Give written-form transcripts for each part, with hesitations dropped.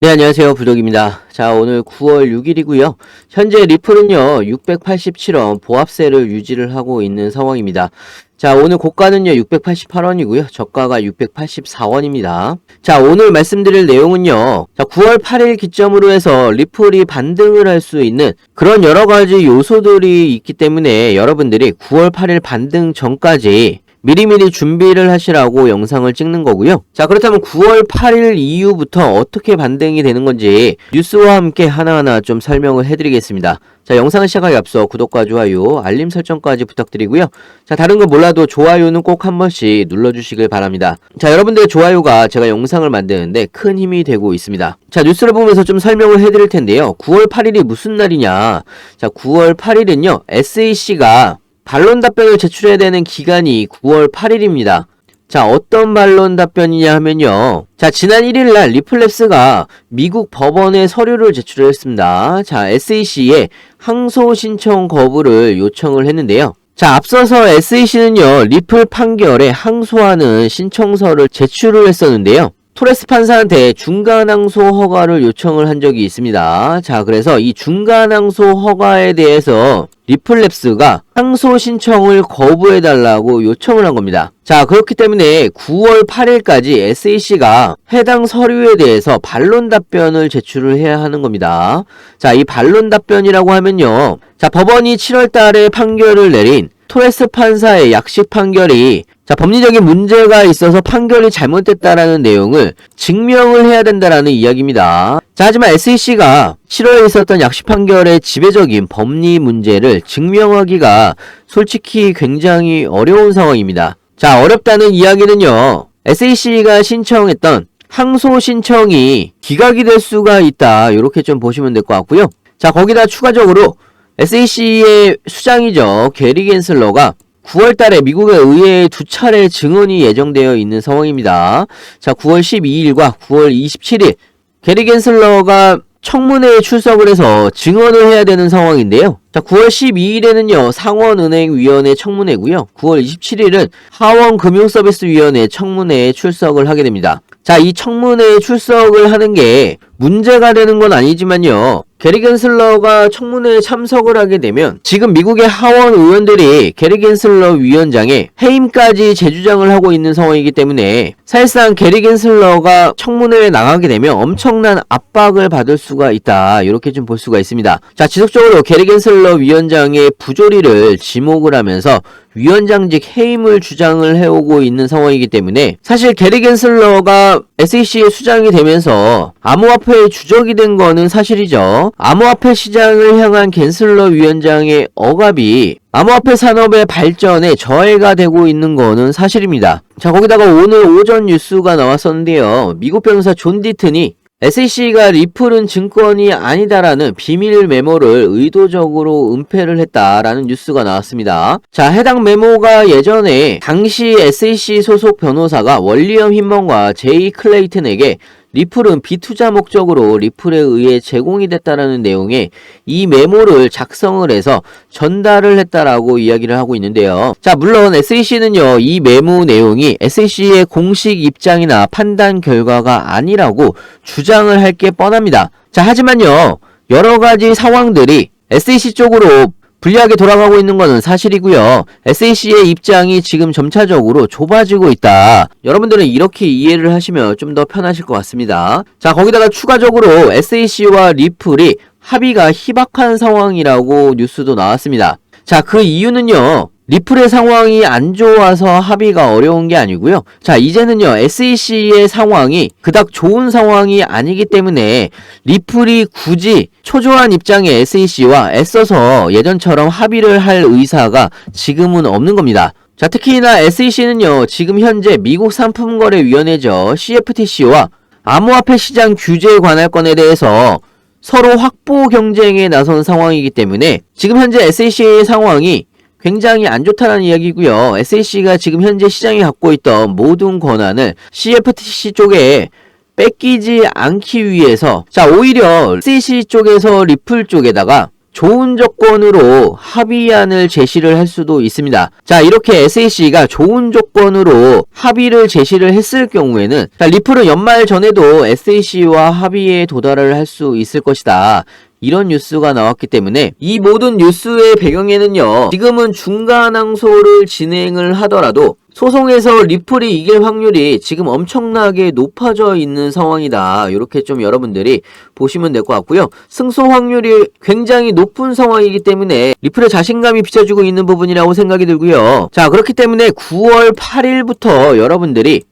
네, 안녕하세요. 부독입니다. 자, 오늘 9월 6일이고요. 현재 리플은요, 687원 보합세를 유지를 하고 있는 상황입니다. 자, 오늘 고가는요, 688원이고요. 저가가 684원입니다. 자, 오늘 말씀드릴 내용은요, 자, 9월 8일 기점으로 해서 리플이 반등을 할 수 있는 그런 여러 가지 요소들이 있기 때문에 여러분들이 9월 8일 반등 전까지 미리미리 준비를 하시라고 영상을 찍는 거고요. 자, 그렇다면 9월 8일 이후부터 어떻게 반등이 되는 건지 뉴스와 함께 하나하나 좀 설명을 해드리겠습니다. 자, 영상을 시작하기 앞서 구독과 좋아요, 알림 설정까지 부탁드리고요. 자, 다른 거 몰라도 좋아요는 꼭 한 번씩 눌러주시길 바랍니다. 자, 여러분들의 좋아요가 제가 영상을 만드는데 큰 힘이 되고 있습니다. 자, 뉴스를 보면서 좀 설명을 해드릴 텐데요. 9월 8일이 무슨 날이냐. 자, 9월 8일은요, SEC가 반론 답변을 제출해야 되는 기간이 9월 8일입니다. 자, 어떤 반론 답변이냐 하면요. 자, 지난 1일날 리플랩스가 미국 법원에 서류를 제출을 했습니다. 자, SEC에 항소 신청 거부를 요청을 했는데요. 자, 앞서서 SEC는요, 리플 판결에 항소하는 신청서를 제출을 했었는데요. 토레스 판사한테 중간항소 허가를 요청을 한 적이 있습니다. 자, 그래서 이 중간항소 허가에 대해서 리플랩스가 항소 신청을 거부해달라고 요청을 한 겁니다. 자, 그렇기 때문에 9월 8일까지 SEC가 해당 서류에 대해서 반론 답변을 제출을 해야 하는 겁니다. 자, 이 반론 답변이라고 하면요. 자, 법원이 7월 달에 판결을 내린 토레스 판사의 약식 판결이 자, 법리적인 문제가 있어서 판결이 잘못됐다라는 내용을 증명을 해야 된다라는 이야기입니다. 자, 하지만 SEC가 7월에 있었던 약식 판결의 지배적인 법리 문제를 증명하기가 솔직히 굉장히 어려운 상황입니다. 자, 어렵다는 이야기는요, SEC가 신청했던 항소 신청이 기각이 될 수가 있다. 이렇게 좀 보시면 될 것 같고요. 자, 거기다 추가적으로 SEC의 수장이죠, 게리 겐슬러가 9월 달에 미국의 의회에 2차례 증언이 예정되어 있는 상황입니다. 자, 9월 12일과 9월 27일 게리 겐슬러가 청문회에 출석을 해서 증언을 해야 되는 상황인데요. 자, 9월 12일에는요, 상원은행위원회 청문회고요. 9월 27일은 하원금융서비스위원회 청문회에 출석을 하게 됩니다. 자, 이 청문회에 출석을 하는 게 문제가 되는 건 아니지만요. 게리 겐슬러가 청문회에 참석을 하게 되면 지금 미국의 하원 의원들이 게리 겐슬러 위원장의 해임까지 재주장을 하고 있는 상황이기 때문에 사실상 게리 겐슬러가 청문회에 나가게 되면 엄청난 압박을 받을 수가 있다. 이렇게 좀 볼 수가 있습니다. 자, 지속적으로 게리 겐슬러 위원장의 부조리를 지목을 하면서 위원장직 해임을 주장을 해오고 있는 상황이기 때문에 사실 게리 겐슬러가 SEC의 수장이 되면서 암호화폐의 주적이 된 거는 사실이죠. 암호화폐 시장을 향한 겐슬러 위원장의 억압이 암호화폐 산업의 발전에 저해가 되고 있는 거는 사실입니다. 자, 거기다가 오늘 오전 뉴스가 나왔었는데요. 미국 변호사 존 디튼이 SEC가 리플은 증권이 아니다라는 비밀 메모를 의도적으로 은폐를 했다라는 뉴스가 나왔습니다. 자, 해당 메모가 예전에 당시 SEC 소속 변호사가 월리엄 힌먼과 제이 클레이튼에게 리플은 비투자 목적으로 리플에 의해 제공이 됐다라는 내용의 이 메모를 작성을 해서 전달을 했다라고 이야기를 하고 있는데요. 자, 물론 SEC는요, 이 메모 내용이 SEC의 공식 입장이나 판단 결과가 아니라고 주장을 할 게 뻔합니다. 자, 하지만요, 여러 가지 상황들이 SEC 쪽으로 불리하게 돌아가고 있는 것은 사실이고요. SEC의 입장이 지금 점차적으로 좁아지고 있다. 여러분들은 이렇게 이해를 하시면 좀 더 편하실 것 같습니다. 자, 거기다가 추가적으로 SEC와 리플이 합의가 희박한 상황이라고 뉴스도 나왔습니다. 자, 그 이유는요, 리플의 상황이 안 좋아서 합의가 어려운 게 아니고요. 자, 이제는요, SEC의 상황이 그닥 좋은 상황이 아니기 때문에 리플이 굳이 초조한 입장의 SEC와 애써서 예전처럼 합의를 할 의사가 지금은 없는 겁니다. 자, 특히나 SEC는요, 지금 현재 미국 상품거래위원회죠, CFTC와 암호화폐 시장 규제 관할권에 대해서 서로 확보 경쟁에 나선 상황이기 때문에 지금 현재 SEC의 상황이 굉장히 안 좋다는 이야기고요. SEC가 지금 현재 시장이 갖고 있던 모든 권한을 CFTC 쪽에 뺏기지 않기 위해서 자, 오히려 SEC 쪽에서 리플 쪽에다가 좋은 조건으로 합의안을 제시를 할 수도 있습니다. 자, 이렇게 SAC가 좋은 조건으로 합의를 제시를 했을 경우에는 자, 리플은 연말 전에도 SAC와 합의에 도달을 할 수 있을 것이다. 이런 뉴스가 나왔기 때문에 이 모든 뉴스의 배경에는요, 지금은 중간 항소를 진행을 하더라도 소송에서 리플이 이길 확률이 지금 엄청나게 높아져 있는 상황이다. 이렇게 좀 여러분들이 보시면 될 것 같고요. 승소 확률이 굉장히 높은 상황이기 때문에 리플의 자신감이 비춰주고 있는 부분이라고 생각이 들고요. 자, 그렇기 때문에 9월 8일부터 여러분들이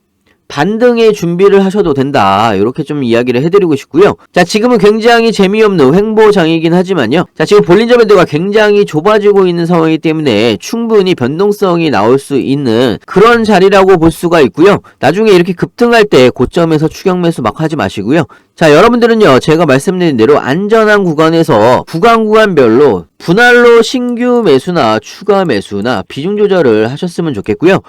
반등의 준비를 하셔도 된다. 이렇게 좀 이야기를 해드리고 싶고요. 자, 지금은 굉장히 재미없는 횡보장이긴 하지만요. 자, 지금 볼린저 밴드가 굉장히 좁아지고 있는 상황이기 때문에 충분히 변동성이 나올 수 있는 그런 자리라고 볼 수가 있고요. 나중에 이렇게 급등할 때 고점에서 추격 매수 막 하지 마시고요. 자, 여러분들은요, 제가 말씀드린 대로 안전한 구간에서 구간별로 분할로 신규 매수나 추가 매수나 비중 조절을 하셨으면 좋겠고요.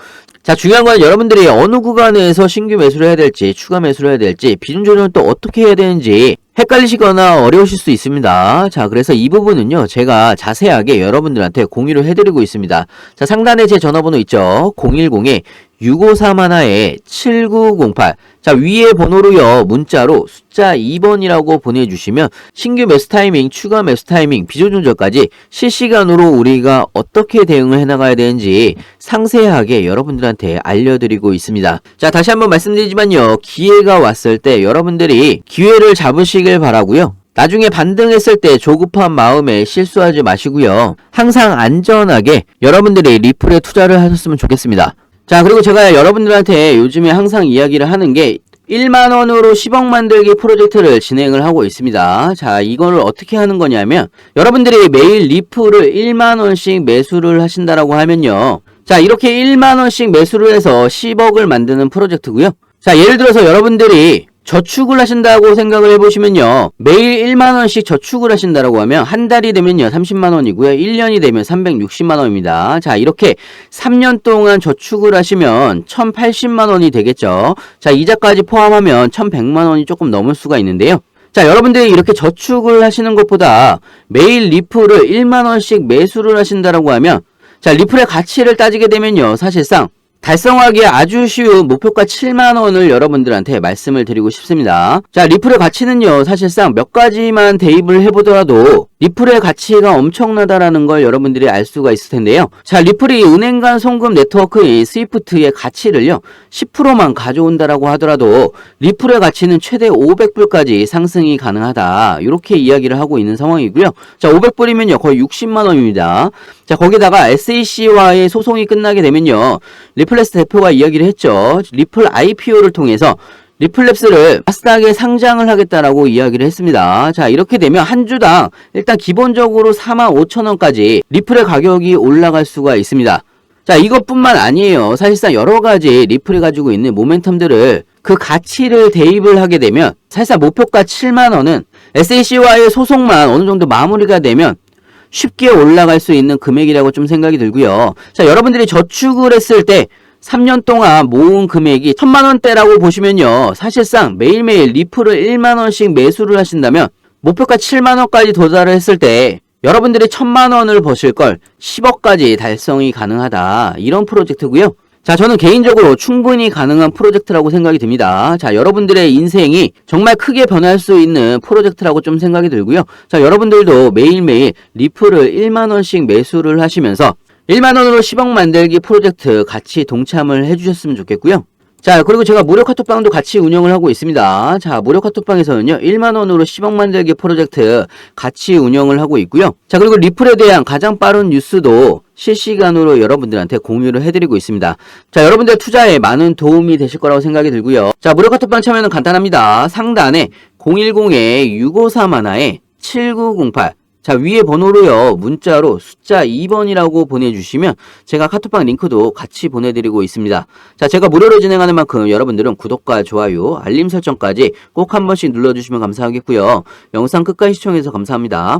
자, 중요한 건 여러분들이 어느 구간에서 신규 매수를 해야 될지 추가 매수를 해야 될지 비중 조절은 또 어떻게 해야 되는지 헷갈리시거나 어려우실 수 있습니다. 자, 그래서 이 부분은요, 제가 자세하게 여러분들한테 공유를 해드리고 있습니다. 자, 상단에 제 전화번호 있죠? 010-6531-7908. 자, 위에 번호로요, 문자로 숫자 2번이라고 보내주시면 신규 매수 타이밍, 추가 매수 타이밍, 비중 조절까지 실시간으로 우리가 어떻게 대응을 해나가야 되는지 상세하게 여러분들한테 알려드리고 있습니다. 자, 다시 한번 말씀드리지만요, 기회가 왔을 때 여러분들이 기회를 잡으시길 바라고요. 나중에 반등했을 때 조급한 마음에 실수하지 마시고요. 항상 안전하게 여러분들이 리플에 투자를 하셨으면 좋겠습니다. 자, 그리고 제가 여러분들한테 요즘에 항상 이야기를 하는 게 1만원으로 10억 만들기 프로젝트를 진행을 하고 있습니다. 자, 이거를 어떻게 하는 거냐면 여러분들이 매일 리플을 1만원씩 매수를 하신다라고 하면요. 자, 이렇게 1만원씩 매수를 해서 10억을 만드는 프로젝트고요. 자, 예를 들어서 여러분들이 저축을 하신다고 생각을 해보시면요. 매일 1만원씩 저축을 하신다라고 하면 한 달이 되면요 30만원이고요. 1년이 되면 360만원입니다. 자, 이렇게 3년 동안 저축을 하시면 1080만원이 되겠죠. 자, 이자까지 포함하면 1100만원이 조금 넘을 수가 있는데요. 자, 여러분들이 이렇게 저축을 하시는 것보다 매일 리플을 1만원씩 매수를 하신다라고 하면 자, 리플의 가치를 따지게 되면요. 사실상 달성하기 아주 쉬운 목표가 7만원을 여러분들한테 말씀을 드리고 싶습니다. 자, 리플의 가치는요, 사실상 몇 가지만 대입을 해보더라도 리플의 가치가 엄청나다라는 걸 여러분들이 알 수가 있을 텐데요. 자, 리플이 은행 간 송금 네트워크인 스위프트의 가치를요, 10%만 가져온다라고 하더라도 리플의 가치는 최대 500불까지 상승이 가능하다. 이렇게 이야기를 하고 있는 상황이고요. 자, 500불이면요, 거의 60만원입니다. 자, 거기다가 SAC와의 소송이 끝나게 되면요, 리플랩스 대표가 이야기를 했죠. 리플 IPO를 통해서 리플랩스를 나스닥에 상장을 하겠다라고 이야기를 했습니다. 자, 이렇게 되면 한 주당 일단 기본적으로 45,000원까지 리플의 가격이 올라갈 수가 있습니다. 자, 이것뿐만 아니에요. 사실상 여러 가지 리플이 가지고 있는 모멘텀들을 그 가치를 대입을 하게 되면 사실상 목표가 7만원은 SAC와의 소송만 어느 정도 마무리가 되면 쉽게 올라갈 수 있는 금액이라고 좀 생각이 들고요. 자, 여러분들이 저축을 했을 때 3년 동안 모은 금액이 1000만원대라고 보시면요. 사실상 매일매일 리플을 1만원씩 매수를 하신다면 목표가 7만원까지 도달을 했을 때 여러분들이 1000만원을 버실 걸 10억까지 달성이 가능하다. 이런 프로젝트고요. 자, 저는 개인적으로 충분히 가능한 프로젝트라고 생각이 듭니다. 자, 여러분들의 인생이 정말 크게 변할 수 있는 프로젝트라고 좀 생각이 들고요. 자, 여러분들도 매일매일 리플을 1만원씩 매수를 하시면서 1만원으로 10억 만들기 프로젝트 같이 동참을 해주셨으면 좋겠고요. 자, 그리고 제가 무료 카톡방도 같이 운영을 하고 있습니다. 자, 무료 카톡방에서는요, 1만원으로 10억 만들기 프로젝트 같이 운영을 하고 있고요. 자, 그리고 리플에 대한 가장 빠른 뉴스도 실시간으로 여러분들한테 공유를 해드리고 있습니다. 자, 여러분들 투자에 많은 도움이 되실 거라고 생각이 들고요. 자, 무료 카톡방 참여는 간단합니다. 상단에 010-6531-7908 자, 위에 번호로요, 문자로 숫자 2번이라고 보내주시면 제가 카톡방 링크도 같이 보내드리고 있습니다. 자, 제가 무료로 진행하는 만큼 여러분들은 구독과 좋아요, 알림 설정까지 꼭 한 번씩 눌러주시면 감사하겠고요. 영상 끝까지 시청해서 감사합니다.